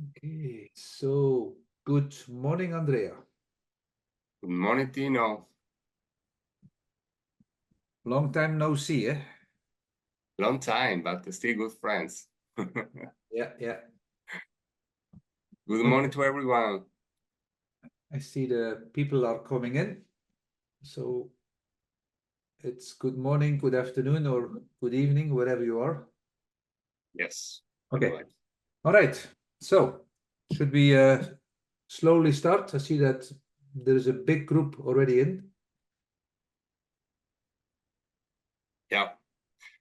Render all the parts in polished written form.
Okay, so good morning, Andrea. Good morning, Tino. Long time no see, eh? Long time, but still good friends. Yeah. Good morning Okay, to everyone. I see the people are coming in. So it's good morning, good afternoon, or good evening, wherever you are. Yes, Okay, anyway. all right. So should we slowly start? I see that there is a big group already in. Yeah.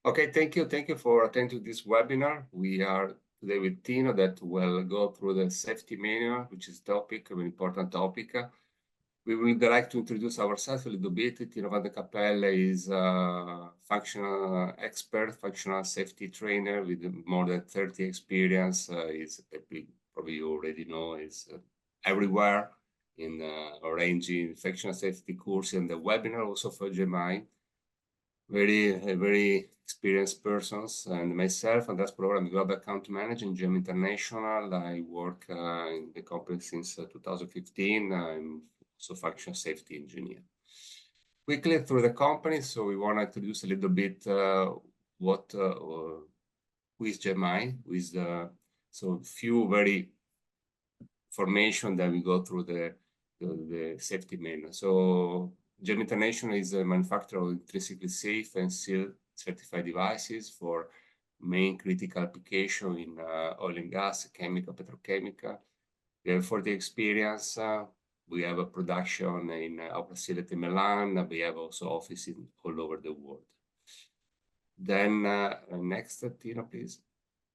Okay, thank you. Thank you for attending this webinar. We are today with Tino that will go through the safety manual, which is topic, an important topic. We would like to introduce ourselves a little bit. Tino Van de Capelle is a functional expert, functional safety trainer with more than 30 experience. Probably you already know, is everywhere in arranging functional safety course and the webinar also for GMI. Very experienced persons, and myself, and that's program global account manager in GM International. I work in the company since 2015. I'm also functional safety engineer. Quickly through the company, so we want to introduce a little bit what who is GMI, who is so few very information that we go through the safety manual. So GM International is a manufacturer of intrinsically safe and sealed certified devices for main critical application in oil and gas, chemical, petrochemical. We have 40 experience. We have a production in our facility in Milan. We have also offices all over the world. Then next, Tino, please.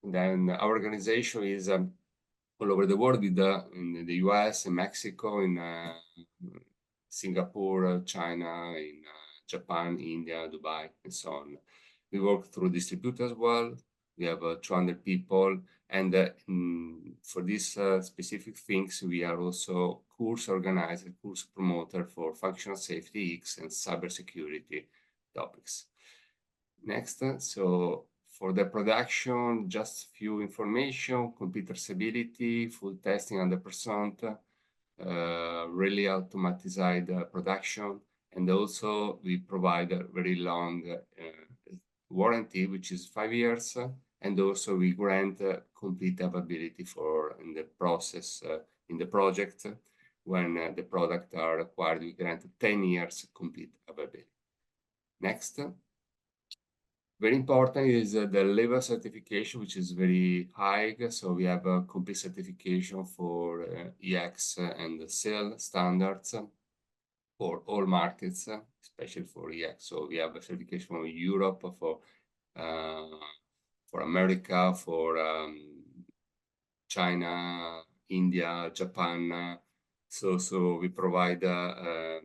Then our organization is all over the world, with in the US, in Mexico, in Singapore, China, in Japan, India, Dubai, and so on. We work through distributors as well. We have 200 people, and for these specific things, we are also course organizer, course promoter for functional safety, X, and cybersecurity topics. Next, so for the production, just few information: computer stability, full testing 100%, really automatized production, and also we provide a very long warranty, which is 5 years, and also we grant complete availability for in the process in the project. When the product are acquired, we grant 10 years complete availability. Next. Very important is the level certification, which is very high. So we have a complete certification for EX and SIL standards for all markets, especially for EX. So we have a certification for Europe, for America, for China, India, Japan. So we provide the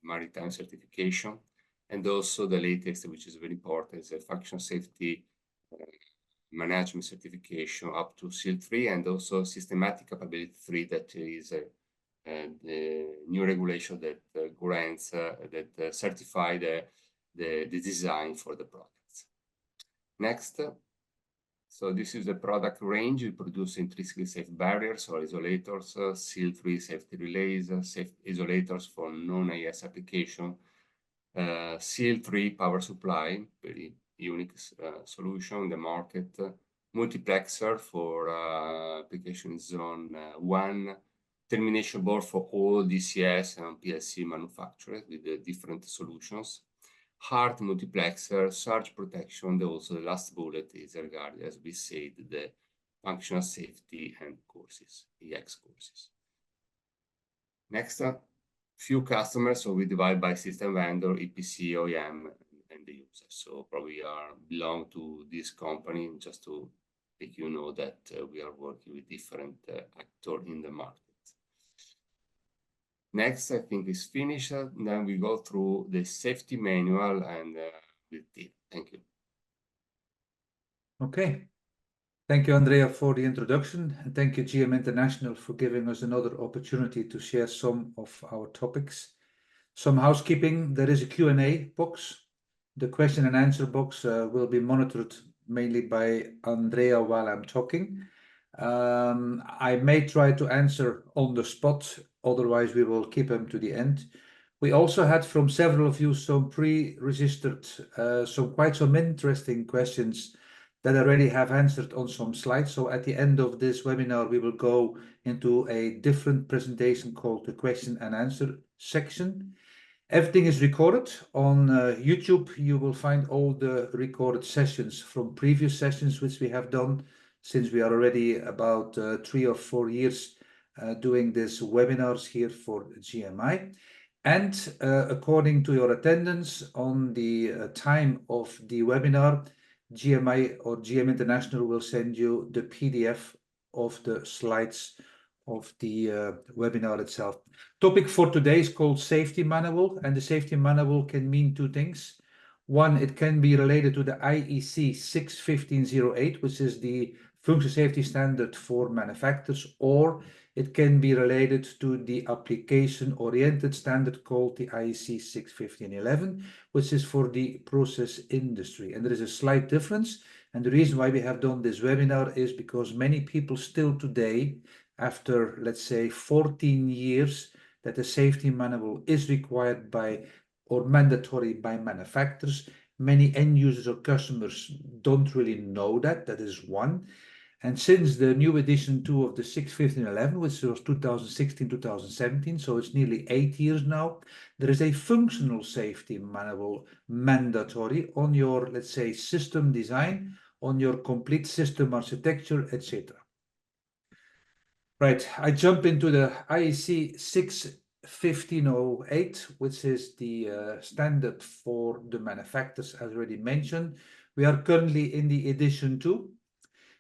maritime certification. And also the latest, which is very important, is a functional safety management certification up to SEAL 3, and also systematic capability 3, that is the new regulation that grants, that certify the design for the products. Next. So this is the product range. We produce intrinsically safe barriers or isolators, SEAL 3 safety relays, safe isolators for non-AS application, SEAL 3 power supply, very unique solution in the market, multiplexer for application zone 1, termination board for all DCS and PLC manufacturers with the different solutions, hard multiplexer, surge protection, and also the last bullet is regarding, as we said, the functional safety and courses, EX courses. Next up. Few customers, so we divide by system vendor, EPC, OEM, and the user. So probably belong to this company, just to make you know that we are working with different actors in the market. Next, I think is finished. Then we go through the safety manual and with it. Thank you. Okay. Thank you, Andrea, for the introduction. And thank you, GM International, for giving us another opportunity to share some of our topics. Some housekeeping: there is a Q&A box. The question and answer box will be monitored mainly by Andrea while I'm talking. I may try to answer on the spot, otherwise we will keep them to the end. We also had from several of you some pre-registered, quite some interesting questions that I already have answered on some slides. So at the end of this webinar, we will go into a different presentation called the question and answer section. Everything is recorded on YouTube. You will find all the recorded sessions from previous sessions which we have done, since we are already about 3 or 4 years doing these webinars here for GMI. And according to your attendance on the time of the webinar, GMI or GM International will send you the PDF of the slides of the webinar itself. Topic for today is called safety manual, and the safety manual can mean two things. One, it can be related to the IEC 61508, which is the function safety standard for manufacturers, or it can be related to the application-oriented standard called the IEC 61511, which is for the process industry. And there is a slight difference. And the reason why we have done this webinar is because many people still today, after, let's say, 14 years, that the safety manual is required by or mandatory by manufacturers. Many end users or customers don't really know that. That is one. And since the new edition 2 of the 61511, which was 2016-2017, so it's nearly 8 years now, there is a functional safety manual mandatory on your, let's say, system design, on your complete system architecture, etc. Right, I jump into the IEC 61508, which is the standard for the manufacturers, as already mentioned. We are currently in the edition 2.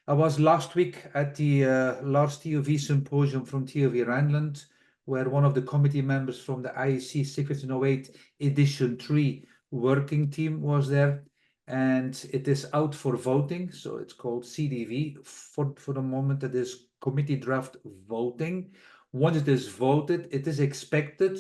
I was last week at the large TOV symposium from TOV Rhineland, where one of the committee members from the IEC 61508 edition 3 working team was there, and it is out for voting. So it's called CDV for the moment. It is committee draft voting. Once it is voted, it is expected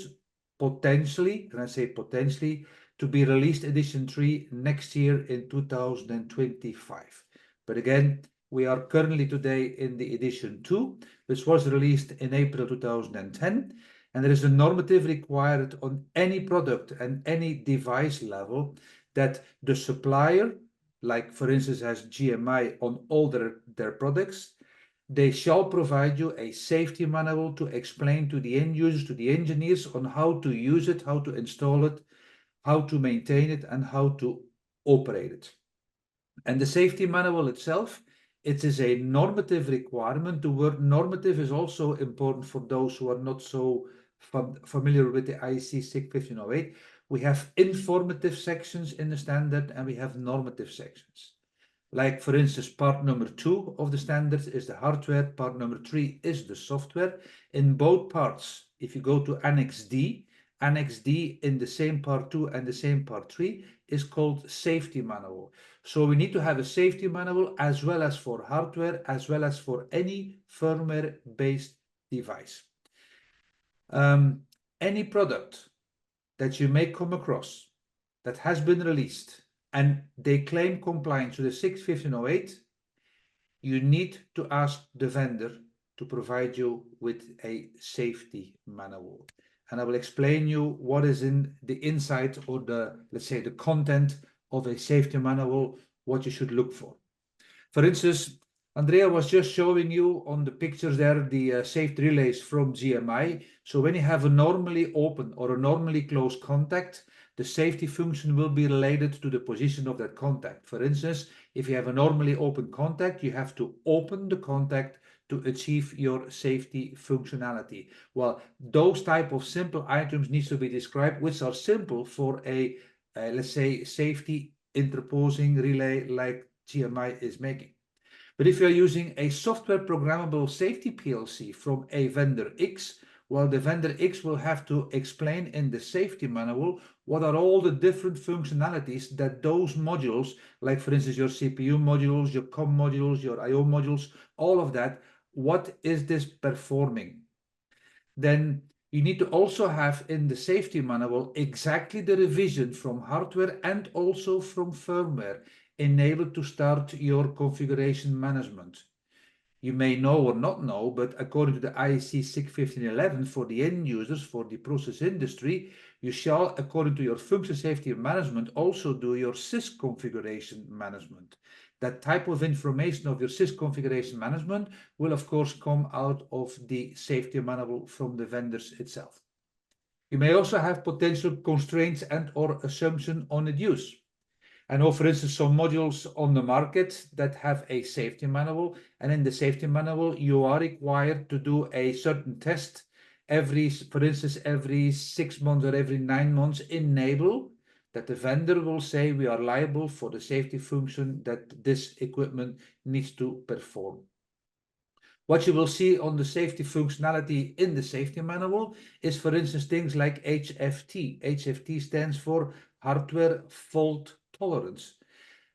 potentially, and I say potentially, to be released edition 3 next year in 2025. But again, we are currently today in the edition 2, which was released in April 2010, and there is a normative required on any product and any device level that the supplier, like for instance has GMI on all their products, they shall provide you a safety manual to explain to the end users, to the engineers, on how to use it, how to install it, how to maintain it, and how to operate it. And the safety manual itself, it is a normative requirement. The word normative is also important for those who are not so familiar with the IEC 61508. We have informative sections in the standard and we have normative sections. Like for instance, part number 2 of the standards is the hardware, part number 3 is the software. In both parts, if you go to Annex D in the same part 2 and the same part 3 is called safety manual. So we need to have a safety manual as well as for hardware, as well as for any firmware-based device. Any product that you may come across that has been released and they claim compliance with the 61508, you need to ask the vendor to provide you with a safety manual. And I will explain you what is in the inside or the, let's say, the content of a safety manual, what you should look for. For instance, Andrea was just showing you on the pictures there the safety relays from GMI. So when you have a normally open or a normally closed contact, the safety function will be related to the position of that contact. For instance, if you have a normally open contact, you have to open the contact to achieve your safety functionality. Well, those type of simple items needs to be described, which are simple for a let's say, safety interposing relay like GMI is making. But if you're using a software programmable safety PLC from a vendor X, well, the vendor X will have to explain in the safety manual what are all the different functionalities that those modules, like for instance, your CPU modules, your COM modules, your IO modules, all of that, what is this performing? Then you need to also have in the safety manual exactly the revision from hardware and also from firmware enabled to start your configuration management. You may know or not know, but according to the IEC 61511 for the end users, for the process industry, you shall, according to your function safety management, also do your sys configuration management. That type of information of your sys configuration management will, of course, come out of the safety manual from the vendors itself. You may also have potential constraints and or assumption on its use. I know, for instance, some modules on the market that have a safety manual, and in the safety manual, you are required to do a certain test for instance, every 6 months or every 9 months, enable that the vendor will say we are liable for the safety function that this equipment needs to perform. What you will see on the safety functionality in the safety manual is, for instance, things like HFT. HFT stands for hardware fault tolerance.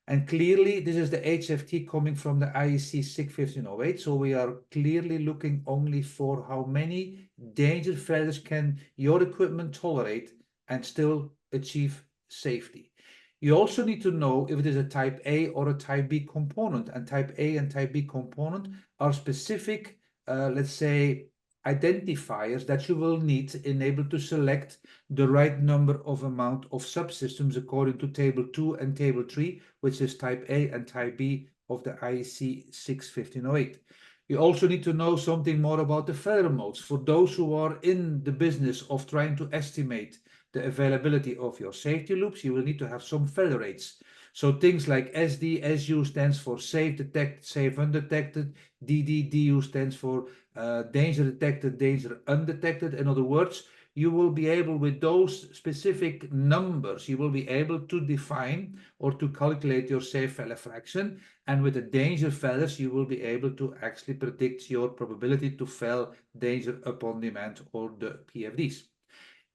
And clearly, this is the HFT coming from the IEC 61508. So we are clearly looking only for how many danger failures can your equipment tolerate and still achieve safety. You also need to know if it is a type A or a type B component. And type A and type B component are specific, let's say, identifiers that you will need in able to select the right number of amount of subsystems according to table 2 and table 3, which is type A and type B of the IEC 61508. You also need to know something more about the failure modes. For those who are in the business of trying to estimate the availability of your safety loops, you will need to have some failure rates. So things like SD, SU stands for safe detected, safe undetected. DD, DU stands for danger detected, danger undetected. In other words, you will be able, with those specific numbers, you will be able to define or to calculate your safe failure fraction. And with the danger failures, you will be able to actually predict your probability to fail danger upon demand, or the PFDs.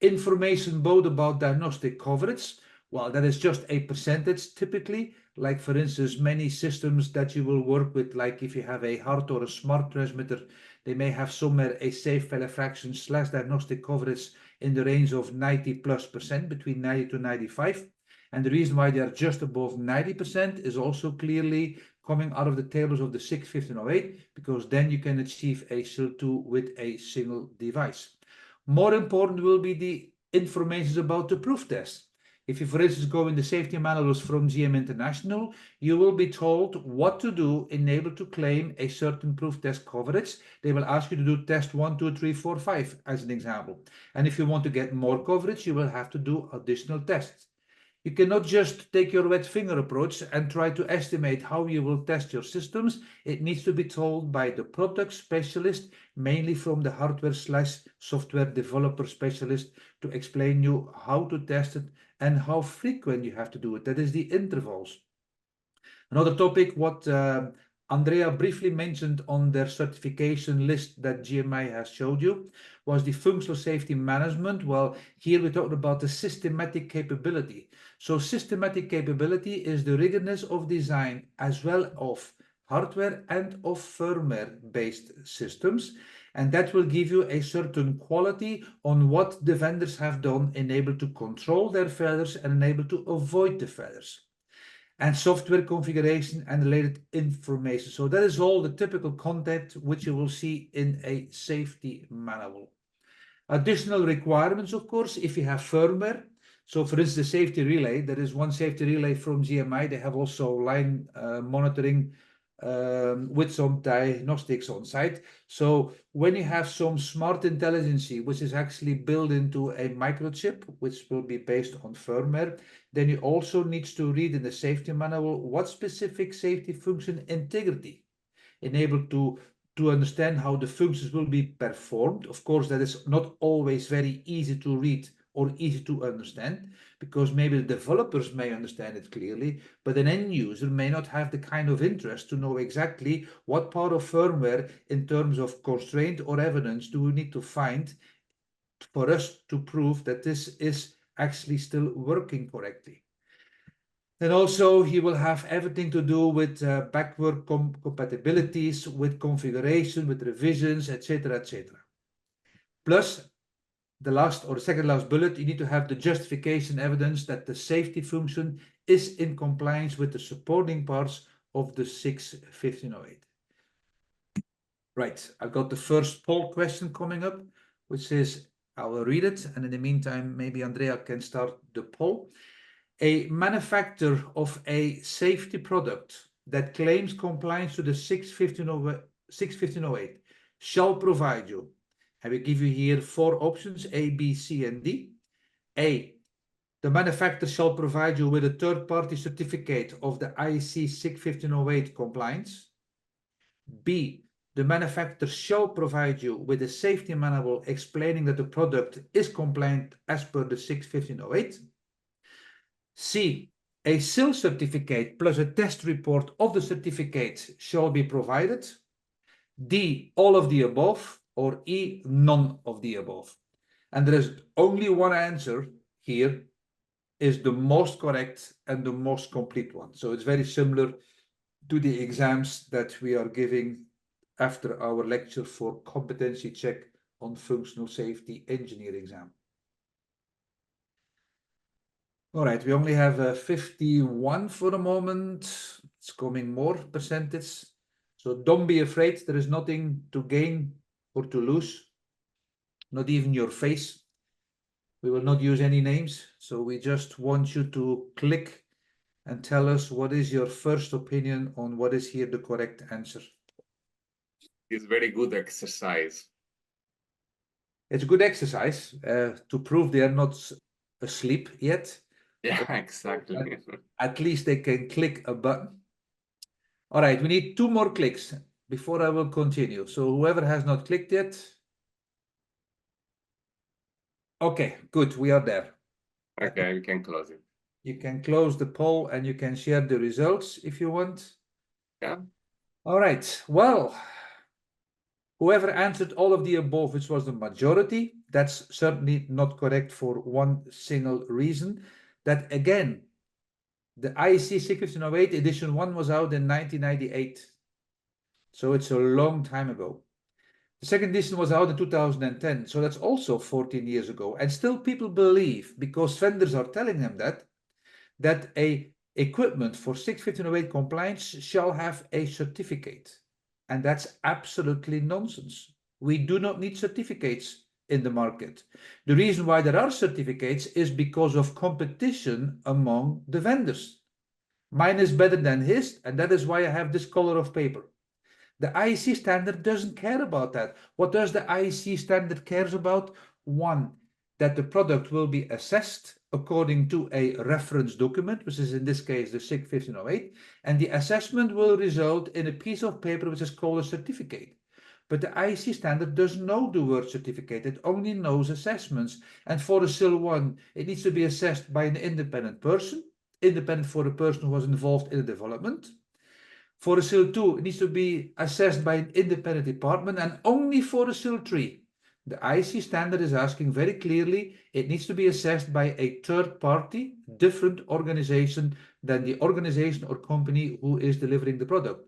Information both about diagnostic coverage, well, that is just a percentage typically. Like, for instance, many systems that you will work with, like if you have a hard or a smart transmitter, they may have somewhere a safe failure fraction / diagnostic coverage in the range of 90+%, between 90 to 95. And the reason why they are just above 90% is also clearly coming out of the tables of the 61508, because then you can achieve a SIL 2 with a single device. More important will be the information about the proof test. If you, for instance, go in the safety manuals from GM International, you will be told what to do in able to claim a certain proof test coverage. They will ask you to do test 1, 2, 3, 4, 5 as an example. And if you want to get more coverage, you will have to do additional tests. You cannot just take your wet finger approach and try to estimate how you will test your systems. It needs to be told by the product specialist, mainly from the hardware / software developer specialist, to explain you how to test it and how frequent you have to do it. That is the intervals. Another topic, what Andrea briefly mentioned on their certification list that GMI has showed you, was the functional safety management. Well, here we talked about the systematic capability. So systematic capability is the rigorousness of design as well of hardware and of firmware-based systems. And that will give you a certain quality on what the vendors have done, enabled to control their failures and enabled to avoid the failures. And software configuration and related information. So that is all the typical content which you will see in a safety manual. Additional requirements, of course, if you have firmware. So for instance, the safety relay, there is one safety relay from GMI. They have also line monitoring with some diagnostics on site. So when you have some smart intelligence, which is actually built into a microchip, which will be based on firmware, then you also need to read in the safety manual what specific safety function integrity enabled to understand how the functions will be performed. Of course, that is not always very easy to read or easy to understand, because maybe the developers may understand it clearly, but an end user may not have the kind of interest to know exactly what part of firmware in terms of constraint or evidence do we need to find for us to prove that this is actually still working correctly. Then also he will have everything to do with backward compatibilities, with configuration, with revisions, etc., etc. Plus, the last or the second last bullet, you need to have the justification evidence that the safety function is in compliance with the supporting parts of the 61508. Right, I've got the first poll question coming up, which is, I will read it, and in the meantime, maybe Andrea can start the poll. A manufacturer of a safety product that claims compliance to the 61508 shall provide you. I will give you here 4 options, A, B, C, and D. A, the manufacturer shall provide you with a third-party certificate of the IEC 61508 compliance. B, the manufacturer shall provide you with a safety manual explaining that the product is compliant as per the 61508. C, a SIL certificate plus a test report of the certificate shall be provided. D, all of the above, or E, none of the above. And there is only one answer here, is the most correct and the most complete one. So it's very similar to the exams that we are giving after our lecture for competency check on functional safety engineer exam. All right, we only have 51 for the moment. It's coming more percentage. So don't be afraid. There is nothing to gain or to lose, not even your face. We will not use any names. So we just want you to click and tell us what is your first opinion on what is here the correct answer. It's very good exercise. It's a good exercise to prove they are not asleep yet. Yeah, exactly. At least they can click a button. All right, we need 2 more clicks before I will continue. So whoever has not clicked yet. Okay, good, we are there. Okay, we can close it. You can close the poll and you can share the results if you want. Yeah. All right, well, whoever answered all of the above, which was the majority, that's certainly not correct for one single reason. That again, the IEC 61508 edition 1 was out in 1998. So it's a long time ago. The second edition was out in 2010, so that's also 14 years ago. And still people believe, because vendors are telling them that a equipment for 61508 compliance shall have a certificate. And that's absolutely nonsense. We do not need certificates in the market. The reason why there are certificates is because of competition among the vendors. Mine is better than his, and that is why I have this color of paper. The IEC standard doesn't care about that. What does the IEC standard cares about? One, that the product will be assessed according to a reference document, which is in this case the SIG 1508, and the assessment will result in a piece of paper which is called a certificate. But the IEC standard doesn't know the word certificate, it only knows assessments. And for the SIL 1, it needs to be assessed by an independent person, independent for the person who was involved in the development. For a SIL 2, it needs to be assessed by an independent department, and only for a SIL 3. The IEC standard is asking very clearly, it needs to be assessed by a third party, different organization than the organization or company who is delivering the product.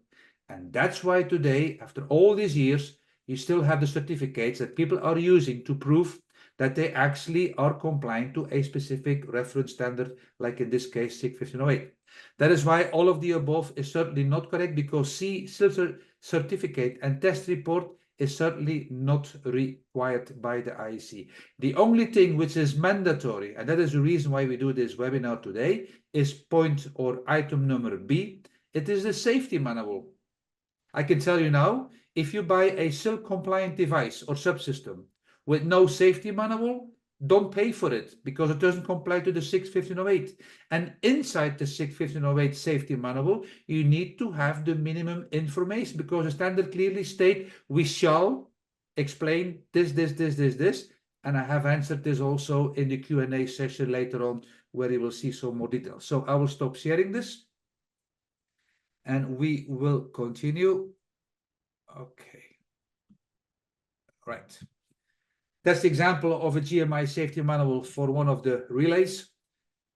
And that's why today, after all these years, you still have the certificates that people are using to prove that they actually are compliant to a specific reference standard, like in this case, SIG 1508. That is why all of the above is certainly not correct, because C, certificate and test report is certainly not required by the IEC. The only thing which is mandatory, and that is the reason why we do this webinar today, is point or item number B. It is the safety manual. I can tell you now, if you buy a SIL compliant device or subsystem with no safety manual, don't pay for it because it doesn't comply to the 61508. And inside the 61508 safety manual, you need to have the minimum information, because the standard clearly states we shall explain this. And I have answered this also in the Q&A session later on, where you will see some more details. So I will stop sharing this and we will continue. Okay. Right. That's the example of a GMI safety manual for one of the relays.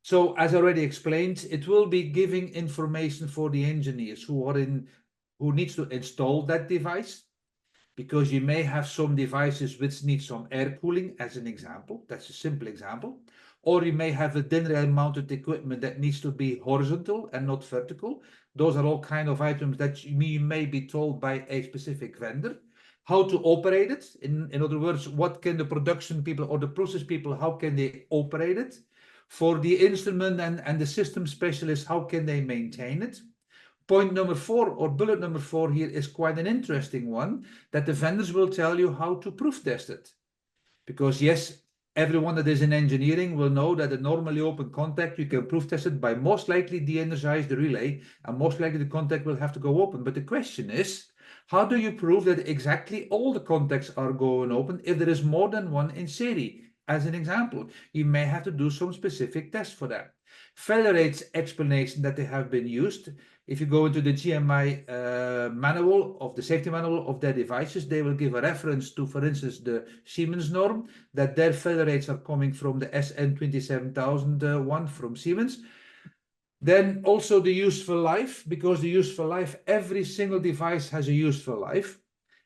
So as I already explained, it will be giving information for the engineers who needs to install that device, because you may have some devices which need some air cooling, as an example. That's a simple example. Or you may have a thin rail mounted equipment that needs to be horizontal and not vertical. Those are all kind of items that you may be told by a specific vendor. how to operate it. In other words, what can the production people or the process people, how can they operate it? For the instrument and the system specialists, how can they maintain it? Point number 4, or bullet number 4 here, is quite an interesting one, that the vendors will tell you how to proof test it. Because yes, everyone that is in engineering will know that a normally open contact, you can proof test it by most likely de-energize the relay, and most likely the contact will have to go open. But the question is, how do you prove that exactly all the contacts are going open if there is more than one in series? As an example, you may have to do some specific tests for that. Failure rates explanation that they have been used. If you go into the GMI manual of the safety manual of their devices, they will give a reference to, for instance, the Siemens norm, that their failure rates are coming from the SN27001 from Siemens. Then also the useful life, because the useful life, every single device has a useful life.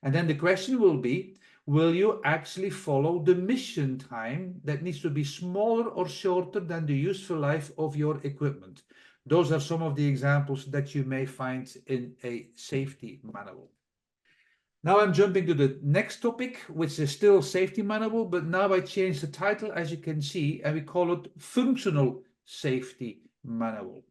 And then the question will be, will you actually follow the mission time that needs to be smaller or shorter than the useful life of your equipment? Those are some of the examples that you may find in a safety manual. Now I'm jumping to the next topic, which is still safety manual, but now I changed the title, as you can see, and we call it functional safety manual.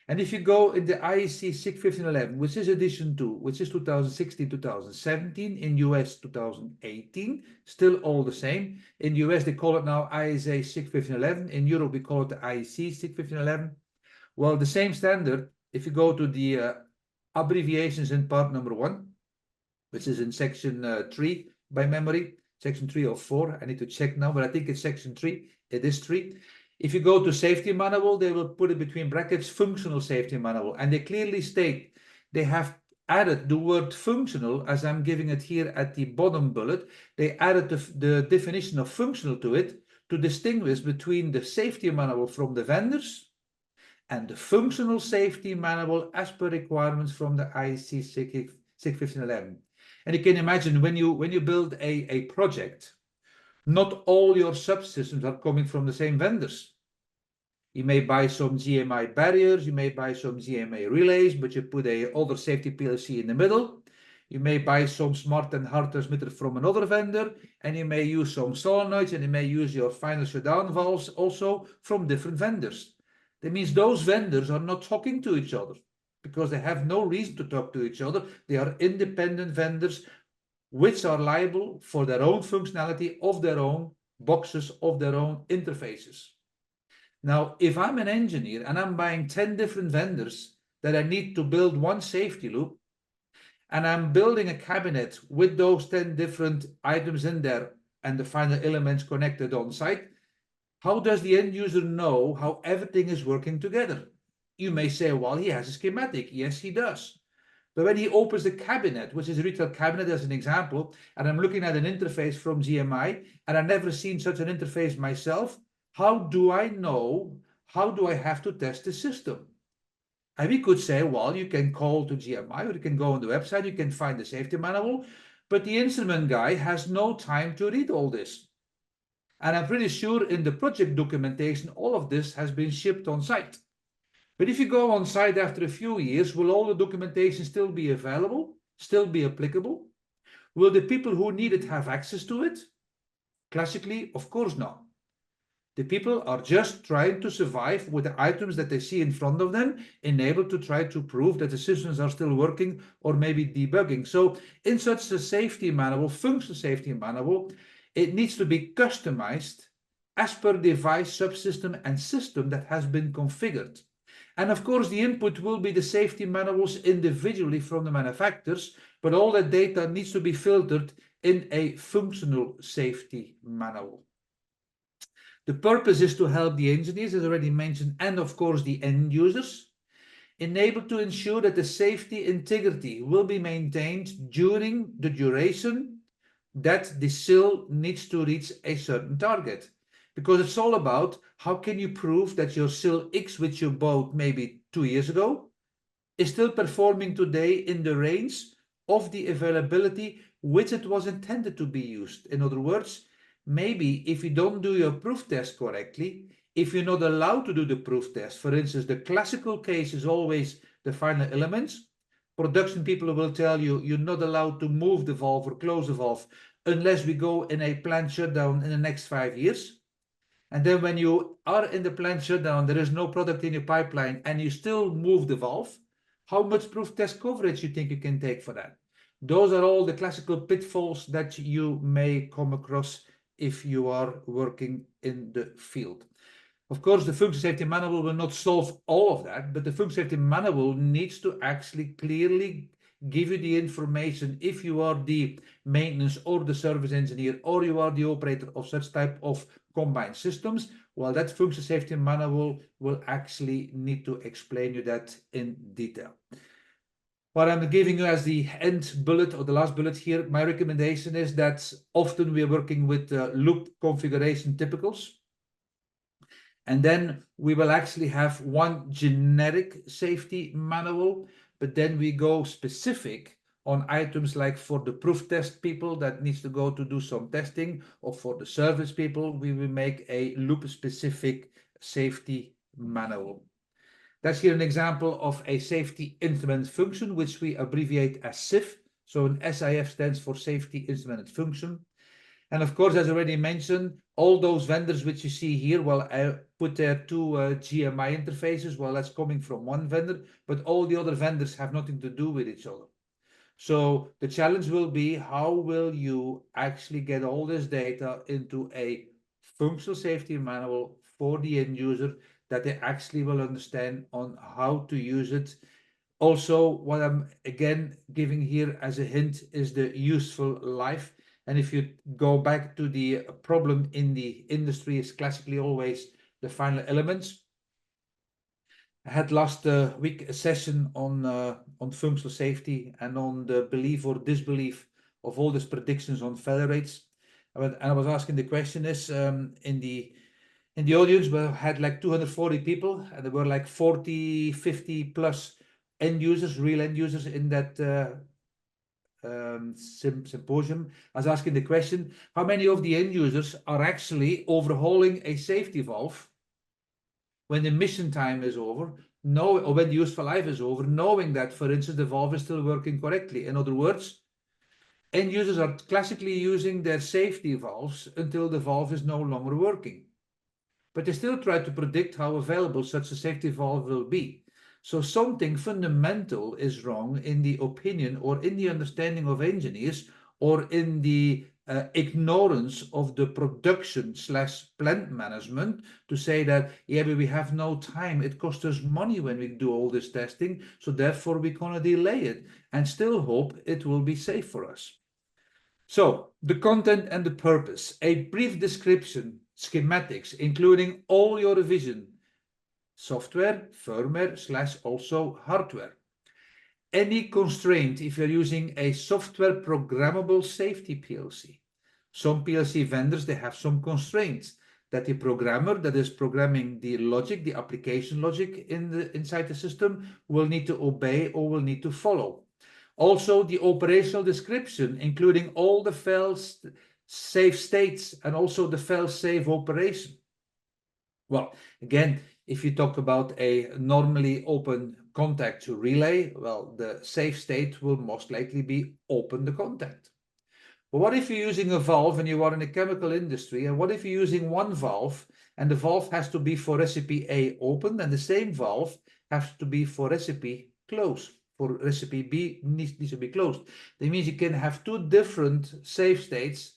And if you go in the IEC 61511, which is edition 2, which is 2016-2017, in US 2018, still all the same. In US they call it now ISA 61511, in Europe we call it the IEC 61511. Well, the same standard, if you go to the abbreviations in part number 1, which is in section 3 by memory, section 3 or 4, I need to check now, but I think it's section 3, it is 3. If you go to safety manual, they will put it between brackets functional safety manual, and they clearly state they have added the word functional, as I'm giving it here at the bottom bullet. They added the definition of functional to it to distinguish between the safety manual from the vendors and the functional safety manual as per requirements from the IEC 61511. And you can imagine when you build a project, not all your subsystems are coming from the same vendors. You may buy some GMI barriers, you may buy some GMA relays, but you put a other safety PLC in the middle. You may buy some smart and hard transmitter from another vendor, and you may use some solenoids, and you may use your final shutdown valves also from different vendors. That means those vendors are not talking to each other because they have no reason to talk to each other. They are independent vendors which are liable for their own functionality of their own boxes, of their own interfaces. Now, if I'm an engineer and I'm buying 10 different vendors that I need to build one safety loop, and I'm building a cabinet with those 10 different items in there and the final elements connected on site, how does the end user know how everything is working together? You may say, well, he has a schematic. Yes, he does. But when he opens the cabinet, which is a retail cabinet as an example, and I'm looking at an interface from GMI, and I've never seen such an interface myself, how do I know, how do I have to test the system? And we could say, well, you can call to GMI, or you can go on the website, you can find the safety manual, but the instrument guy has no time to read all this. And I'm pretty sure in the project documentation, all of this has been shipped on site. But if you go on site after a few years, will all the documentation still be available, still be applicable? Will the people who need it have access to it? Classically, of course not. The people are just trying to survive with the items that they see in front of them, enabled to try to prove that the systems are still working or maybe debugging. So in such a safety manual, functional safety manual, it needs to be customized as per device, subsystem, and system that has been configured. And of course, the input will be the safety manuals individually from the manufacturers, but all that data needs to be filtered in a functional safety manual. The purpose is to help the engineers, as already mentioned, and of course the end users, enabled to ensure that the safety integrity will be maintained during the duration that the SIL needs to reach a certain target. Because it's all about how can you prove that your SIL X, which you bought maybe 2 years ago, is still performing today in the range of the availability which it was intended to be used. In other words, maybe if you don't do your proof test correctly, if you're not allowed to do the proof test, for instance, the classical case is always the final elements, production people will tell you you're not allowed to move the valve or close the valve unless we go in a plant shutdown in the next 5 years. And then when you are in the plant shutdown, there is no product in your pipeline and you still move the valve, how much proof test coverage you think you can take for that? Those are all the classical pitfalls that you may come across if you are working in the field. Of course, the function safety manual will not solve all of that, but the function safety manual needs to actually clearly give you the information if you are the maintenance or the service engineer or you are the operator of such type of combined systems. Well, that function safety manual will actually need to explain you that in detail. What I'm giving you as the end bullet or the last bullet here, my recommendation is that often we are working with loop configuration typicals. And then we will actually have one generic safety manual, but then we go specific on items like for the proof test people that needs to go to do some testing, or for the service people, we will make a loop specific safety manual. That's here an example of a safety instrument function, which we abbreviate as SIF. So an SIF stands for safety instrument function. And of course, as already mentioned, all those vendors which you see here, well, I put there two GMI interfaces. Well, that's coming from one vendor, but all the other vendors have nothing to do with each other. So the challenge will be, how will you actually get all this data into a functional safety manual for the end user that they actually will understand on how to use it. Also, what I'm again giving here as a hint is the useful life. And if you go back to the problem in the industry is classically always the final elements. I had last week a session on functional safety and on the belief or disbelief of all these predictions on failure rates. And I was asking the question is in the audience we had like 240 people, and there were like 40, 50 plus end users, real end users in that symposium. I was asking the question, how many of the end users are actually overhauling a safety valve when the mission time is over, or when the useful life is over, knowing that, for instance, the valve is still working correctly. In other words, end users are classically using their safety valves until the valve is no longer working. But they still try to predict how available such a safety valve will be. So something fundamental is wrong in the opinion or in the understanding of engineers, or in the ignorance of the production/plant management to say that, yeah, but we have no time. It costs us money when we do all this testing, so therefore we're going to delay it and still hope it will be safe for us. So the content and the purpose, a brief description, schematics, including all your revision, software, firmware / also hardware. Any constraint if you're using a software programmable safety PLC. Some PLC vendors, they have some constraints that the programmer that is programming the logic, the application logic inside the system will need to obey or will need to follow. Also, the operational description, including all the fail-safe states and also the fail-safe operation. Well, again, if you talk about a normally open contact to relay, well, the safe state will most likely be open the contact. But what if you're using a valve and you are in the chemical industry, and what if you're using one valve and the valve has to be for recipe A open and the same valve has to be for recipe close? For recipe B needs to be closed. That means you can have two different safe states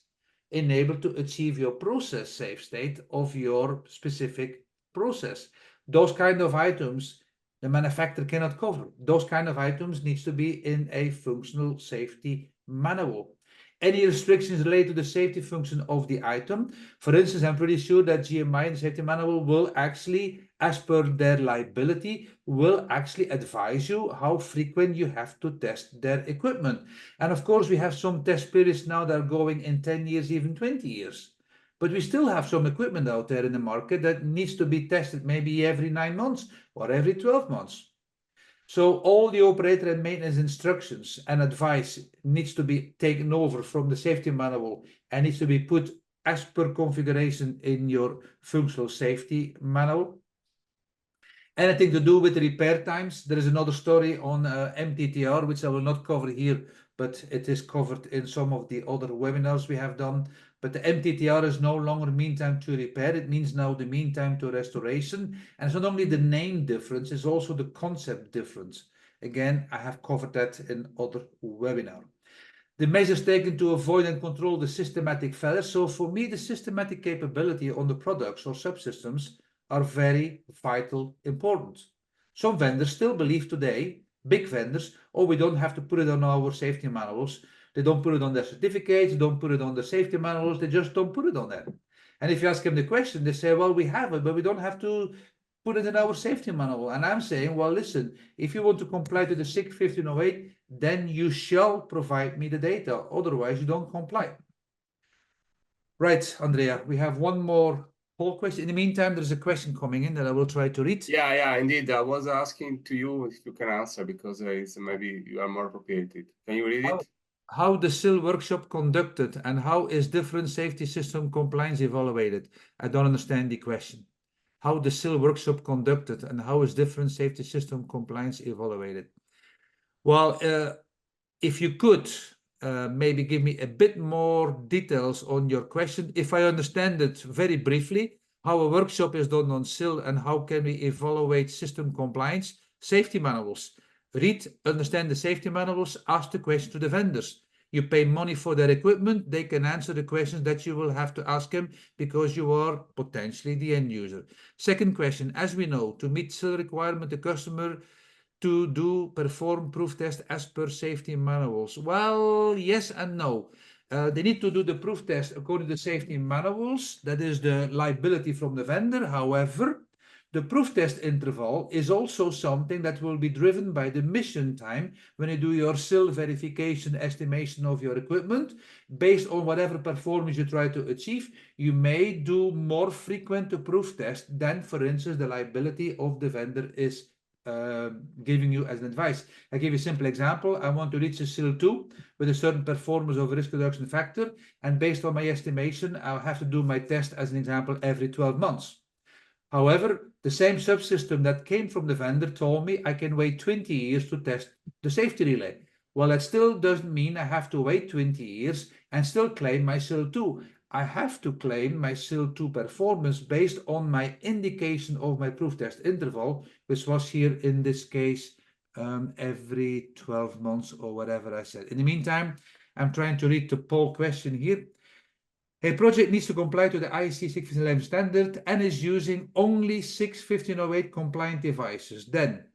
enabled to achieve your process safe state of your specific process. Those kind of items the manufacturer cannot cover. Those kind of items needs to be in a functional safety manual. Any restrictions related to the safety function of the item. For instance, I'm pretty sure that GMI and the safety manual will actually, as per their liability, will actually advise you how frequent you have to test their equipment. And of course, we have some test periods now that are going in 10 years, even 20 years. But we still have some equipment out there in the market that needs to be tested maybe every 9 months or every 12 months. So all the operator and maintenance instructions and advice needs to be taken over from the safety manual and needs to be put as per configuration in your functional safety manual. Anything to do with the repair times? There is another story on MTTR, which I will not cover here, but it is covered in some of the other webinars we have done. But the MTTR is no longer mean time to repair. It means now the mean time to restoration. And it's not only the name difference, it's also the concept difference. Again, I have covered that in other webinar. The measures taken to avoid and control the systematic failures. So for me, the systematic capability on the products or subsystems are very vital important. Some vendors still believe today, big vendors, oh, we don't have to put it on our safety manuals. They don't put it on their certificates, they don't put it on the safety manuals, they just don't put it on there. And if you ask them the question, they say, well, we have it, but we don't have to put it in our safety manual. And I'm saying, well, listen, if you want to comply to the SIG 1508, then you shall provide me the data. Otherwise, you don't comply. Right, Andrea, we have one more poll question. In the meantime, there's a question coming in that I will try to read. Yeah, indeed. I was asking to you if you can answer because it's maybe you are more appropriate. Can you read it? How the SIL workshop conducted and how is different safety system compliance evaluated? I don't understand the question. How the SIL workshop conducted and how is different safety system compliance evaluated? Well, if you could maybe give me a bit more details on your question. If I understand it very briefly, how a workshop is done on SIL and how can we evaluate system compliance? Safety manuals. Read, understand the safety manuals, ask the question to the vendors. You pay money for their equipment, they can answer the questions that you will have to ask them because you are potentially the end user. Second question, as we know, to meet SIL requirement, the customer to perform proof test as per safety manuals. Well, yes and no. They need to do the proof test according to safety manuals. That is the liability from the vendor. However, the proof test interval is also something that will be driven by the mission time when you do your SIL verification estimation of your equipment. Based on whatever performance you try to achieve, you may do more frequent proof test than, for instance, the liability of the vendor is giving you as an advice. I give you a simple example. I want to reach a SIL 2 with a certain performance of risk reduction factor, and based on my estimation, I'll have to do my test as an example every 12 months. However, the same subsystem that came from the vendor told me I can wait 20 years to test the safety relay. Well, that still doesn't mean I have to wait 20 years and still claim my SIL 2. I have to claim my SIL 2 performance based on my indication of my proof test interval, which was here in this case every 12 months or whatever I said. In the meantime, I'm trying to read the poll question here. A project needs to comply to the IEC 61511 standard and is using only 61508 compliant devices. Then,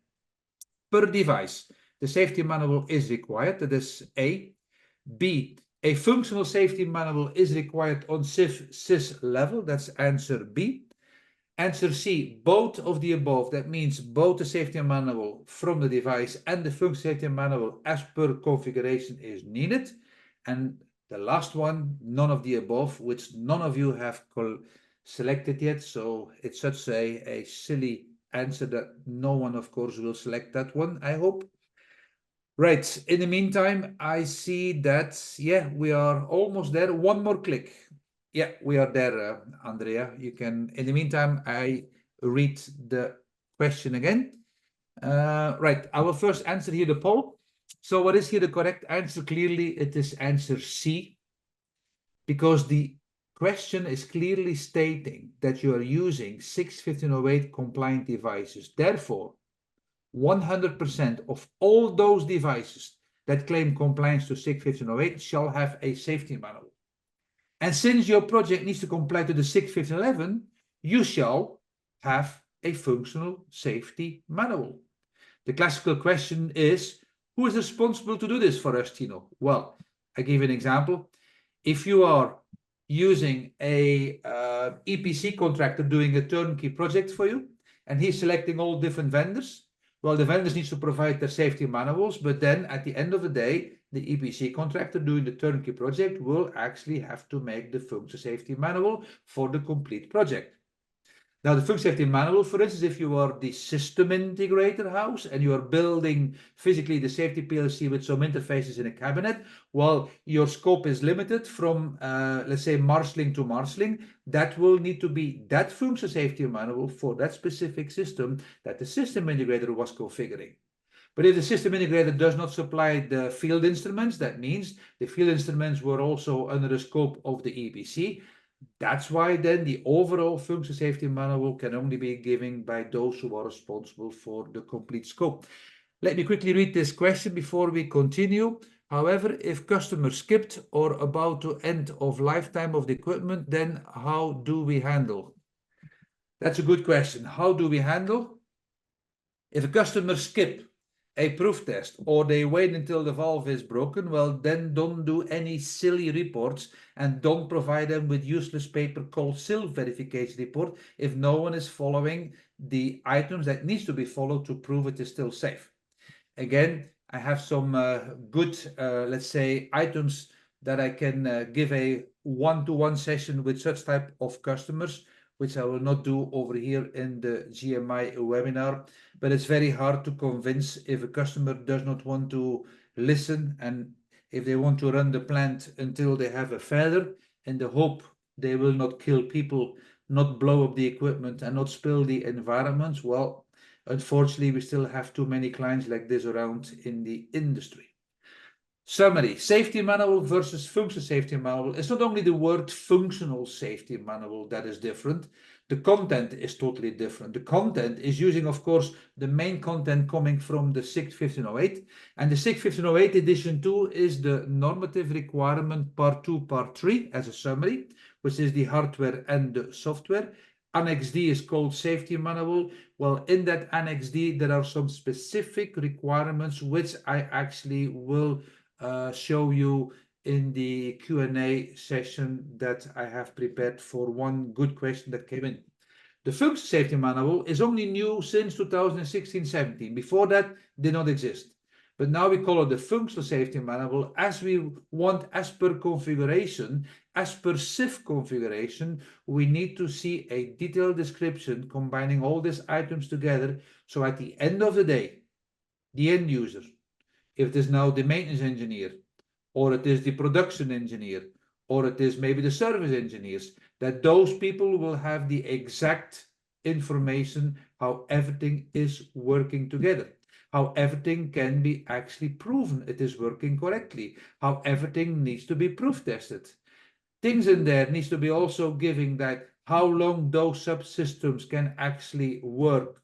per device, the safety manual is required. That is A. B. A functional safety manual is required on SIS level. That's answer B. Answer C, both of the above. That means both the safety manual from the device and the functional safety manual as per configuration is needed. And the last one, none of the above, which none of you have selected yet. So it's such a silly answer that no one, of course, will select that one, I hope. Right, in the meantime, I see that, yeah, we are almost there. One more click. Yeah, we are there, Andrea. You can, in the meantime, I read the question again. Right, I will first answer here the poll. So what is here the correct answer? Clearly, it is answer C, because the question is clearly stating that you are using 61508 compliant devices. Therefore, 100% of all those devices that claim compliance to SIG 1508 shall have a safety manual. And since your project needs to comply to the SIG 1511, you shall have a functional safety manual. The classical question is, who is responsible to do this for us, Tino? Well, I give you an example. If you are using a EPC contractor doing a turnkey project for you, and he's selecting all different vendors, well, the vendors need to provide their safety manuals, but then at the end of the day, the EPC contractor doing the turnkey project will actually have to make the functional safety manual for the complete project. Now, the function safety manual, for instance, if you are the system integrator house and you are building physically the safety PLC with some interfaces in a cabinet, well, your scope is limited from, let's say, marshalling to marshalling. That will need to be that function safety manual for that specific system that the system integrator was configuring. But if the system integrator does not supply the field instruments, that means the field instruments were also under the scope of the EPC. That's why then the overall function safety manual can only be given by those who are responsible for the complete scope. Let me quickly read this question before we continue. However, if customer skipped or about to end of lifetime of the equipment, then how do we handle? That's a good question. How do we handle? If a customer skip a proof test or they wait until the valve is broken, well, then don't do any silly reports and don't provide them with useless paper called self-verification report if no one is following the items that needs to be followed to prove it is still safe. Again, I have some good, let's say, items that I can give a one-to-one session with such type of customers, which I will not do over here in the GMI webinar. But it's very hard to convince if a customer does not want to listen and if they want to run the plant until they have a failure in the hope they will not kill people, not blow up the equipment and not spill the environment. Well, unfortunately, we still have too many clients like this around in the industry. Summary, safety manual versus functional safety manual. It's not only the word functional safety manual that is different, the content is totally different. The content is using, of course, the main content coming from the SIG 1508, and the SIG 1508 edition 2 is the normative requirement part 2, part 3 as a summary, which is the hardware and the software. Annex D is called safety manual. Well, in that Annex D, there are some specific requirements which I actually will show you in the Q&A session that I have prepared for one good question that came in. The function safety manual is only new since 2016-17. Before that, did not exist. But now we call it the functional safety manual as we want, as per configuration, as per SIF configuration, we need to see a detailed description combining all these items together. So at the end of the day, the end user, if it is now the maintenance engineer, or it is the production engineer, or it is maybe the service engineers, that those people will have the exact information how everything is working together, how everything can be actually proven it is working correctly, how everything needs to be proof tested. Things in there needs to be also giving that how long those subsystems can actually work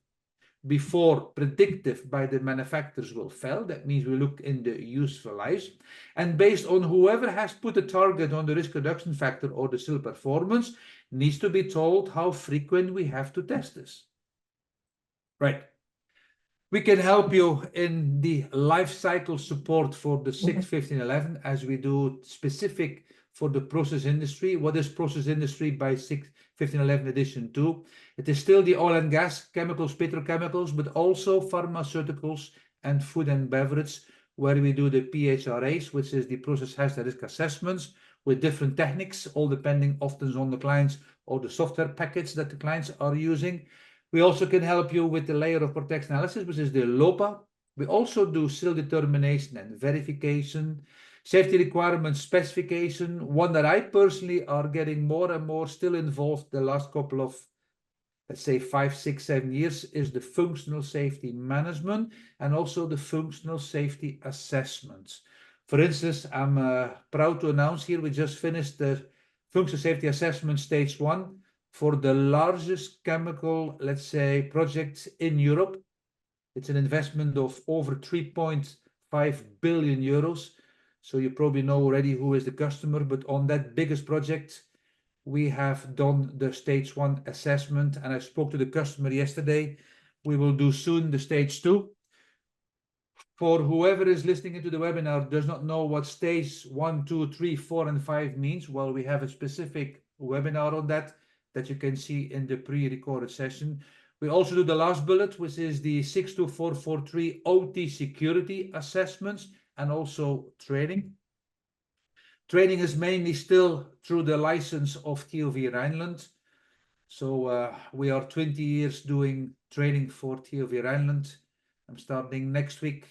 before predictive by the manufacturers will fail. That means we look in the useful lives. And based on whoever has put a target on the risk reduction factor or the SIL performance needs to be told how frequent we have to test this. Right. We can help you in the life cycle support for the SIG 1511 as we do specific for the process industry. What is process industry by SIG 1511 edition 2? It is still the oil and gas, chemicals, petrochemicals, but also pharmaceuticals and food and beverage, where we do the PHRAs, which is the process hazard risk assessments with different techniques, all depending often on the clients or the software package that the clients are using. We also can help you with the layer of protection analysis, which is the LOPA. We also do SIL determination and verification, safety requirements specification. One that I personally are getting more and more still involved the last couple of, let's say 5, 6, 7 years is the functional safety management and also the functional safety assessments. For instance, I'm proud to announce here we just finished the functional safety assessment stage 1 for the largest chemical, let's say, project in Europe. It's an investment of over 3.5 billion euros. So you probably know already who is the customer, but on that biggest project, we have done the stage 1 assessment, and I spoke to the customer yesterday. We will do soon the stage 2. For whoever is listening into the webinar does not know what stage 1, 2, 3, 4, and 5 means, well, we have a specific webinar on that you can see in the pre-recorded session. We also do the last bullet, which is the 62443 OT security assessments and also training. Training is mainly still through the license of TOV Rhineland. So we are 20 years doing training for TOV Rhineland. I'm starting next week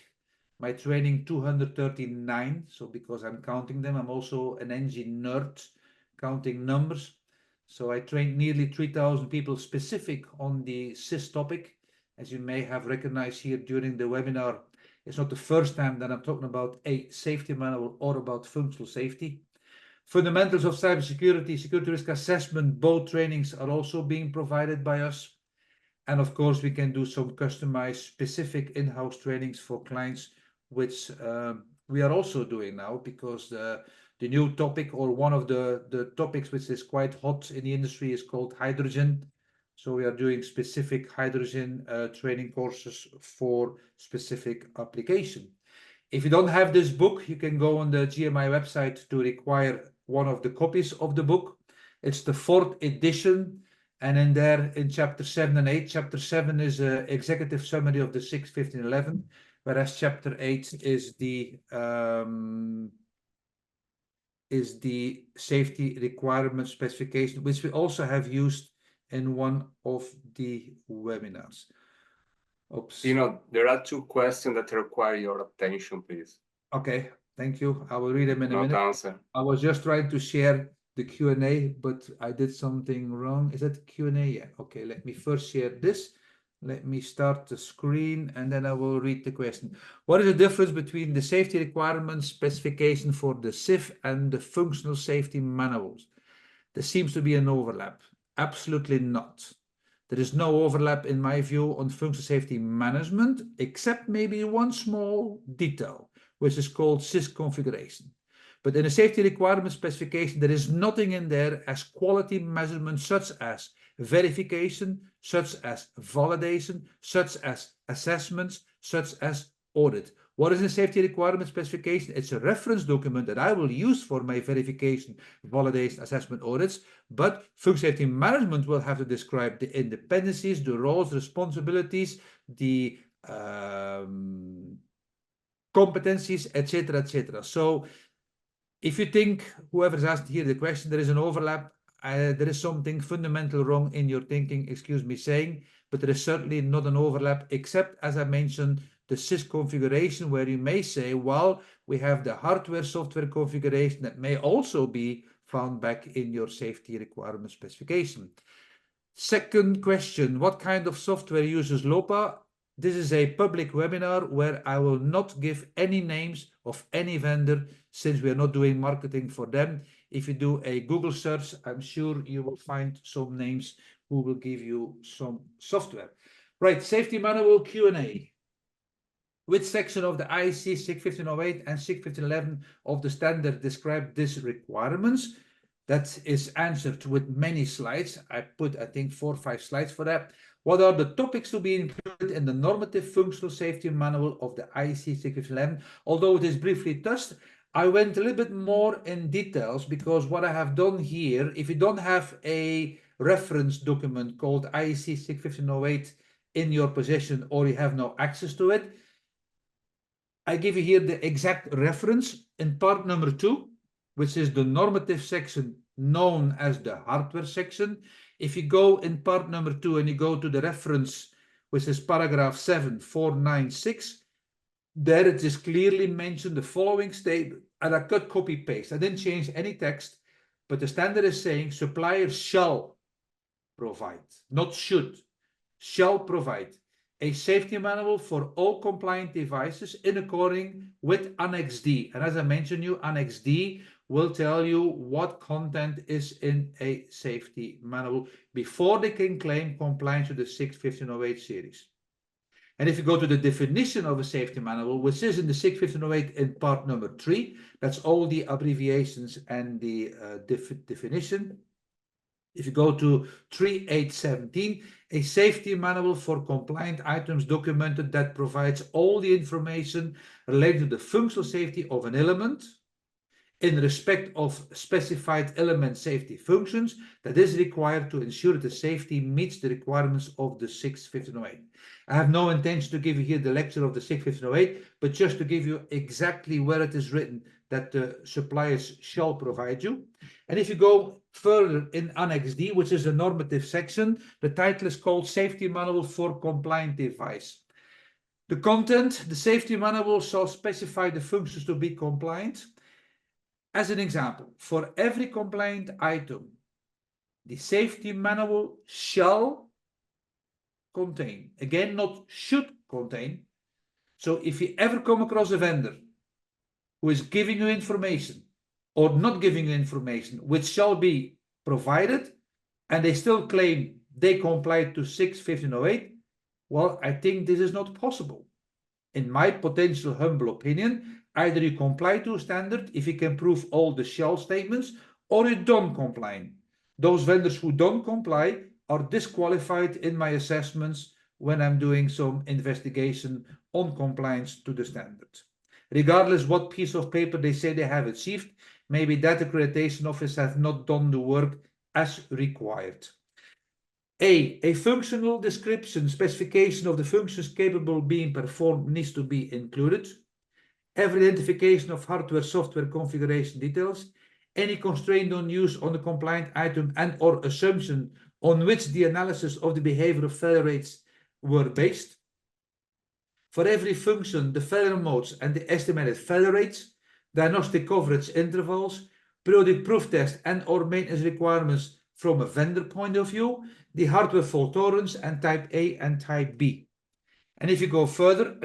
my training 239. So because I'm counting them, I'm also an engine nerd, counting numbers. So I trained nearly 3,000 people specific on the SIS topic. As you may have recognized here during the webinar, it's not the first time that I'm talking about a safety manual or about functional safety. Fundamentals of cybersecurity, security risk assessment, both trainings are also being provided by us. And of course, we can do some customized specific in-house trainings for clients, which we are also doing now, because the new topic, or one of the topics which is quite hot in the industry, is called hydrogen. So we are doing specific hydrogen training courses for specific application. If you don't have this book, you can go on the GMI website to require one of the copies of the book. It's the 4th edition, and in there, in chapter 7 and 8, chapter 7 is an executive summary of the 6, 15, 11, whereas chapter 8 is the safety requirement specification, which we also have used in one of the webinars. Oops. There are 2 questions that require your attention, please. Okay, thank you. I will read them in a Not minute. answer. I was just trying to share the Q&A, but I did something wrong. Is that Q&A? Yeah. Okay, let me first share this. Let me start the screen, and then I will read the question. What is the difference between the safety requirements specification for the SIF and the functional safety manuals? There seems to be an overlap. Absolutely not. There is no overlap, in my view, on functional safety management, except maybe one small detail, which is called SIS configuration. But in a safety requirement specification, there is nothing in there as quality measurement, such as verification, such as validation, such as assessments, such as audit. What is a safety requirement specification? It's a reference document that I will use for my verification, validation, assessment, audits, but functional safety management will have to describe the independencies, the roles, responsibilities, the competencies, etc., etc. So if you think, whoever's asked here the question, there is an overlap, there is something fundamental wrong in your thinking, excuse me saying, but there is certainly not an overlap, except, as I mentioned, the SIS configuration, where you may say, well, we have the hardware software configuration that may also be found back in your safety requirement specification. Second question, what kind of software uses LOPA? This is a public webinar where I will not give any names of any vendor, since we are not doing marketing for them. If you do a Google search, I'm sure you will find some names who will give you some software. Right, safety manual Q&A. Which section of the IEC 61508 and 61511 of the standard describe these requirements? That is answered with many slides. I put, I think, 4 or 5 slides for that. What are the topics to be included in the normative functional safety manual of the IEC 61511? Although it is briefly touched, I went a little bit more in details, because what I have done here, if you don't have a reference document called IEC 61508 in your possession, or you have no access to it, I give you here the exact reference in part number 2, which is the normative section known as the hardware section. If you go in part number 2 and you go to the reference, which is paragraph 7496, there it is clearly mentioned the following statement, and I cut copy paste. I didn't change any text, but the standard is saying suppliers shall provide, not should, shall provide a safety manual for all compliant devices in accordance with Annex D. And as I mentioned you, Annex D will tell you what content is in a safety manual before they can claim compliance with the 61508 series. And if you go to the definition of a safety manual, which is in the 61508 in part number 3, that's all the abbreviations and the definition. If you go to 3817, a safety manual for compliant items documented that provides all the information related to the functional safety of an element in respect of specified element safety functions that is required to ensure that the safety meets the requirements of the 61508. I have no intention to give you here the lecture of the 61508, but just to give you exactly where it is written that the suppliers shall provide you. And if you go further in Annex D, which is a normative section. The title is called Safety Manual for Compliant Device. The content, the safety manual shall specify the functions to be compliant. As an example, for every compliant item, the safety manual shall contain, again, not should contain. So if you ever come across a vendor who is giving you information or not giving you information which shall be provided, and they still claim they comply to 6.1508, well, I think this is not possible. In my potential humble opinion, either you comply to a standard if you can prove all the shall statements, or you don't comply. Those vendors who don't comply are disqualified in my assessments when I'm doing some investigation on compliance to the standard. Regardless what piece of paper they say they have achieved, maybe that accreditation office has not done the work as required. A functional description, specification of the functions capable of being performed needs to be included. Every identification of hardware, software configuration details, any constraint on use on the compliant item and or assumption on which the analysis of the behavior of failure rates were based. For every function, the failure modes and the estimated failure rates, diagnostic coverage intervals, periodic proof test and or maintenance requirements from a vendor point of view, the hardware fault tolerance and type A and type B. And if you go further,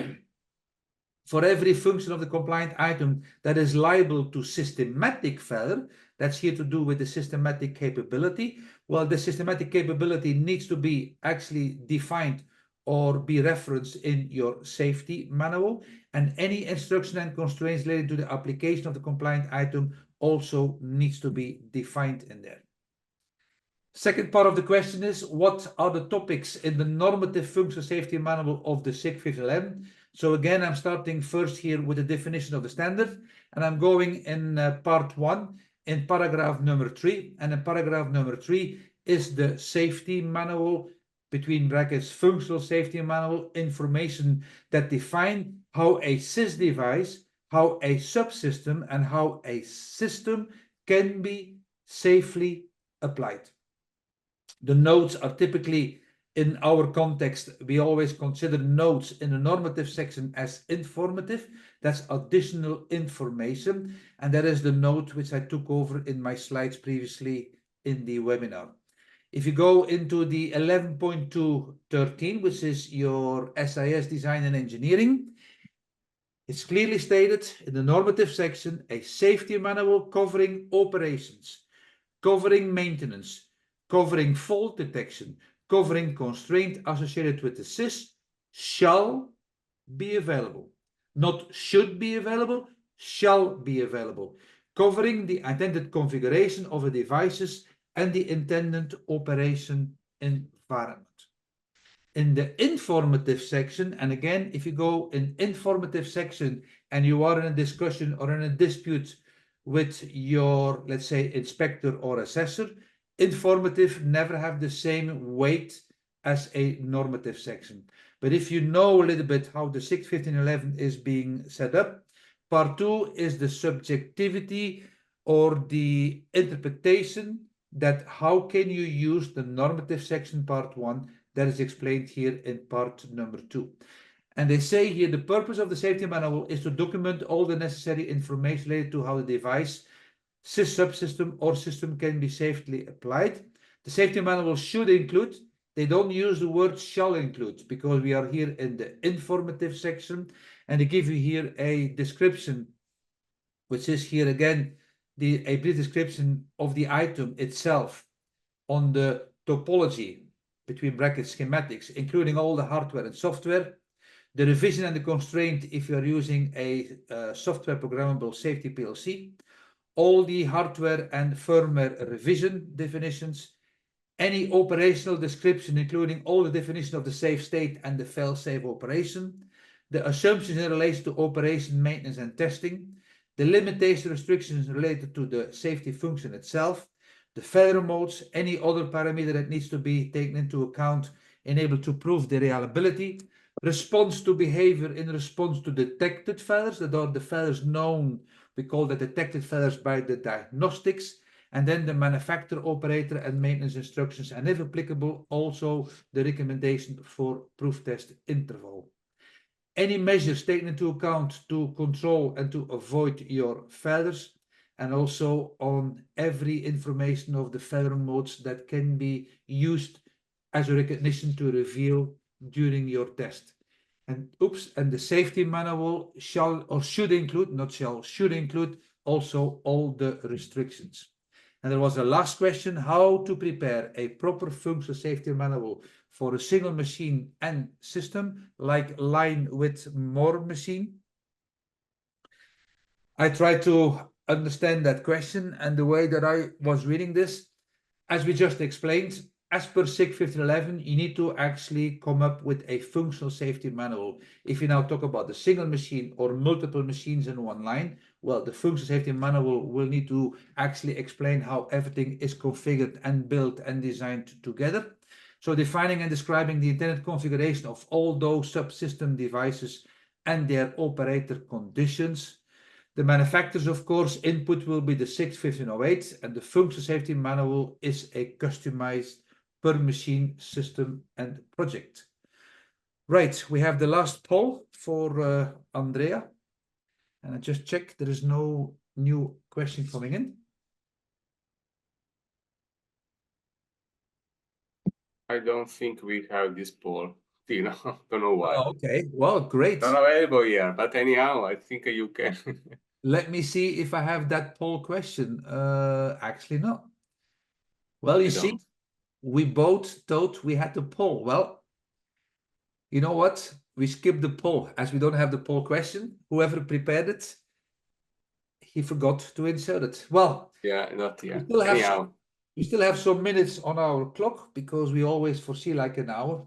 for every function of the compliant item that is liable to systematic failure, that's here to do with the systematic capability. Well, the systematic capability needs to be actually defined or be referenced in your safety manual, and any instruction and constraints related to the application of the compliant item also needs to be defined in there. Second part of the question is, what are the topics in the normative functional safety manual of the SIG 1511? So again, I'm starting first here with the definition of the standard, and I'm going in part 1 in paragraph number 3, and in paragraph number 3 is the safety manual, between brackets, functional safety manual, information that define how a SIS device, how a subsystem, and how a system can be safely applied. The notes are typically, in our context, we always consider notes in the normative section as informative. That's additional information. And that is the note which I took over in my slides previously in the webinar. If you go into the 11.2.13, which is your SIS design and engineering, it's clearly stated in the normative section, a safety manual covering operations, covering maintenance, covering fault detection, covering constraint associated with the SIS shall be available. Not should be available, shall be available. Covering the intended configuration of the devices and the intended operation environment. In the informative section, and again, if you go in informative section and you are in a discussion or in a dispute with your, let's say, inspector or assessor, informative never have the same weight as a normative section. But if you know a little bit how the SIG 1511 is being set up, part 2 is the subjectivity or the interpretation that how can you use the normative section part 1 that is explained here in part number 2. And they say here the purpose of the safety manual is to document all the necessary information related to how the device, SIS subsystem or system can be safely applied. The safety manual should include, they don't use the word shall include because we are here in the informative section, and they give you here a description, which is here again a brief description of the item itself on the topology, between brackets schematics, including all the hardware and software, the revision and the constraint if you are using a software programmable safety PLC, all the hardware and firmware revision definitions, any operational description including all the definition of the safe state and the fail-safe operation, the assumptions in relation to operation, maintenance and testing, the limitation restrictions related to the safety function itself, the failure modes, any other parameter that needs to be taken into account and able to prove the reliability, response to behavior in response to detected failures, that are the failures known, we call that detected failures by the diagnostics, and then the manufacturer, operator, and maintenance instructions, and if applicable, also the recommendation for proof test interval. Any measures taken into account to control and to avoid your failures, and also on every information of the failure modes that can be used as a recognition to reveal during your test. And the safety manual shall or should include, not shall, should include also all the restrictions. And there was a last question, how to prepare a proper functional safety manual for a single machine and system like line with more machine. I tried to understand that question, and the way that I was reading this, as we just explained, as per SIG 1511, you need to actually come up with a functional safety manual. If you now talk about the single machine or multiple machines in one line, well, the functional safety manual will need to actually explain how everything is configured and built and designed together. So defining and describing the intended configuration of all those subsystem devices and their operator conditions. The manufacturer's, of course, input will be the SIG 1508, and the functional safety manual is a customized per machine, system, and project. Right, we have the last poll for Andrea. And I just checked, there is no new question coming in. I don't think we have this poll. You know, don't know why. Oh, okay, well, great. Not available here, but anyhow, I think you can. Let me see if I have that poll question. Actually not. Well, you see, we both thought we had the poll. Well, you know what? We skipped the poll as we don't have the poll question. Whoever prepared it, he forgot to insert it. Well, yeah, not yet. We still have some minutes on our clock because we always foresee like an hour.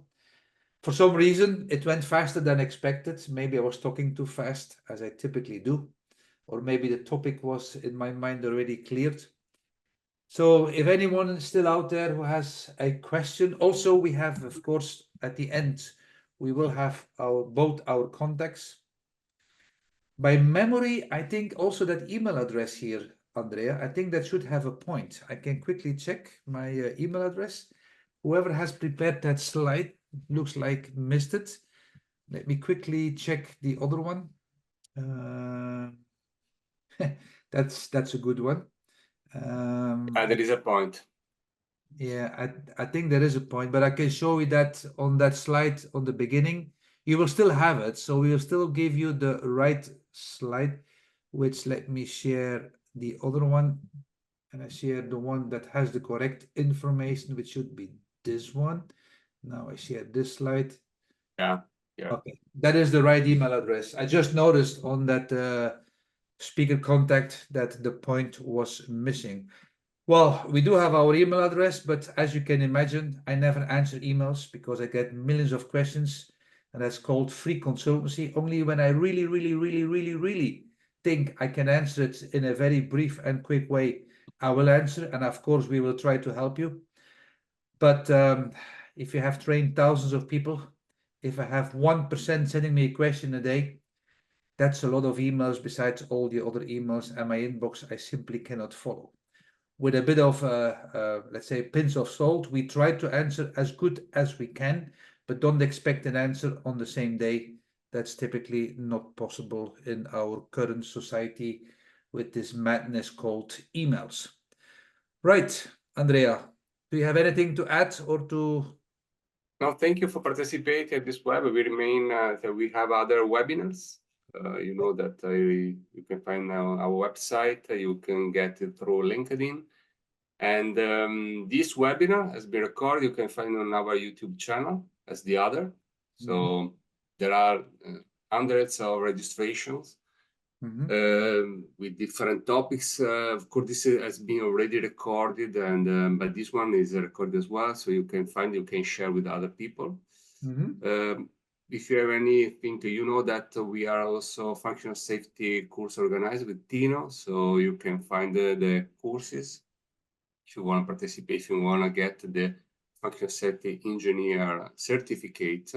For some reason, it went faster than expected. Maybe I was talking too fast, as I typically do, or maybe the topic was in my mind already cleared. So if anyone is still out there who has a question, also we have, of course, at the end, we will have both our contacts. By memory, I think also that email address here, Andrea, I think that should have a point. I can quickly check my email address. Whoever has prepared that slide looks like missed it. Let me quickly check the other one. That's a good one. There is a point. Yeah, I think there is a point, but I can show you that on that slide on the beginning. You will still have it, so we will still give you the right slide, which let me share the other one. And I share the one that has the correct information, which should be this one. Now I share this slide. Yeah. Okay, that is the right email address. I just noticed on that speaker contact that the point was missing. Well, we do have our email address, but as you can imagine, I never answer emails because I get millions of questions, and that's called free consultancy. Only when I really think I can answer it in a very brief and quick way, I will answer, and of course, we will try to help you. But if you have trained thousands of people, if I have 1% sending me a question a day, that's a lot of emails besides all the other emails and my inbox I simply cannot follow. With a bit of, let's say, pinch of salt, we try to answer as good as we can, but don't expect an answer on the same day. That's typically not possible in our current society with this madness called emails. Right, Andrea, do you have anything to add or to? No, thank you for participating at this web. We remain that we have other webinars. You know that you can find our website. You can get it through LinkedIn. And this webinar has been recorded. You can find it on our YouTube channel as the other. So there are hundreds of registrations with different topics. Of course, this has been already recorded, and but this one is recorded as well. So you can share with other people. If you have anything, you know that we are also functional safety course organized with Tino. So you can find the courses. If you want to participate, if you want to get the functional safety engineer certificate,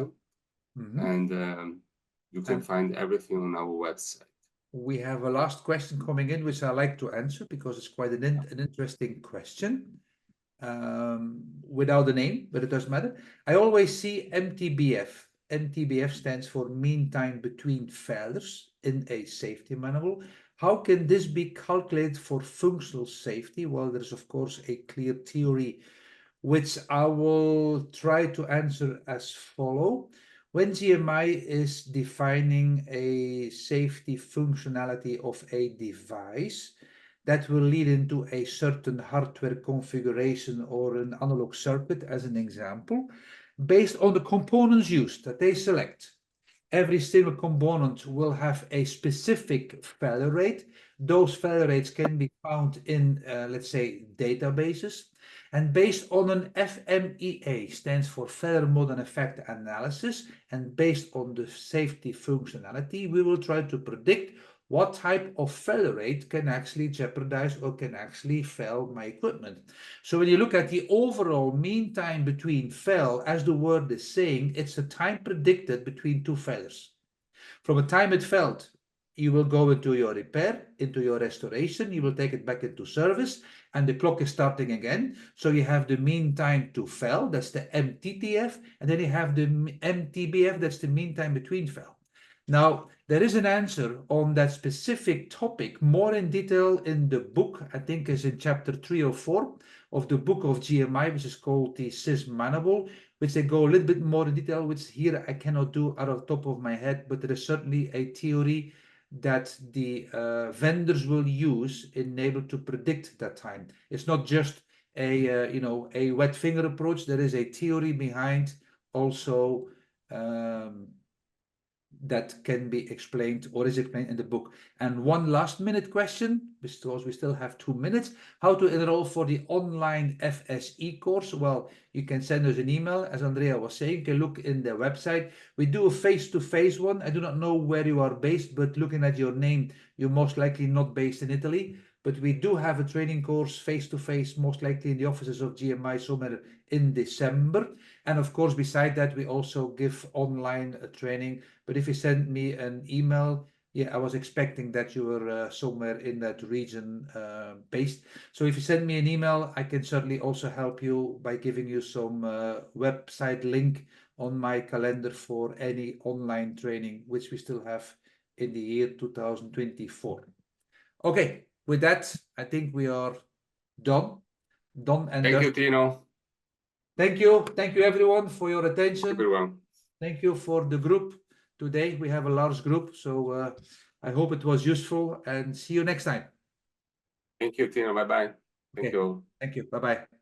and you can find everything on our website. we have a last question coming in, which I like to answer because it's quite an interesting question. Without a name, but it doesn't matter. I always see MTBF. MTBF stands for mean time between failures in a safety manual. How can this be calculated for functional safety? Well, there's of course a clear theory which I will try to answer as follow. When GMI is defining a safety functionality of a device, that will lead into a certain hardware configuration or an analog circuit as an example, based on the components used that they select. Every single component will have a specific failure rate. Those failure rates can be found in, let's say, databases. And based on an FMEA, stands for Failure Mode and Effect Analysis, and based on the safety functionality, we will try to predict what type of failure rate can actually jeopardize or can actually fail my equipment. So when you look at the overall mean time between fail, as the word is saying, it's a time predicted between two failures. From the time it failed, you will go into your repair, into your restoration, you will take it back into service, and the clock is starting again. So you have the mean time to fail, that's the MTTF, and then you have the MTBF, that's the mean time between fail. Now, there is an answer on that specific topic, more in detail in the book, I think is in chapter 3 or 4 of the book of GMI, which is called the SIS Manual, which they go a little bit more in detail, which here I cannot do out of the top of my head, but there is certainly a theory that the vendors will use in able to predict that time. It's not just a a wet finger approach. There is a theory behind also that can be explained or is explained in the book. And one last minute question, because we still have 2 minutes, how to enroll for the online FSE course? Well, you can send us an email, as Andrea was saying, you can look in the website. We do a face-to-face one. I do not know where you are based, but looking at your name, you're most likely not based in Italy. But we do have a training course face-to-face, most likely in the offices of GMI somewhere in December. And of course, beside that, we also give online training. But if you send me an email, yeah, I was expecting that you were somewhere in that region based. So if you send me an email, I can certainly also help you by giving you some website link on my calendar for any online training, which we still have in the year 2024. Okay, with that, I think we are done. Done and Thank done. you, Tino. Thank you. Thank you, everyone, for your attention. Everyone. Thank you for the group. Today we have a large group, so I hope it was useful and see you next time. Thank you, Tino. Bye-bye. Thank Okay. you all. Thank you. Bye-bye.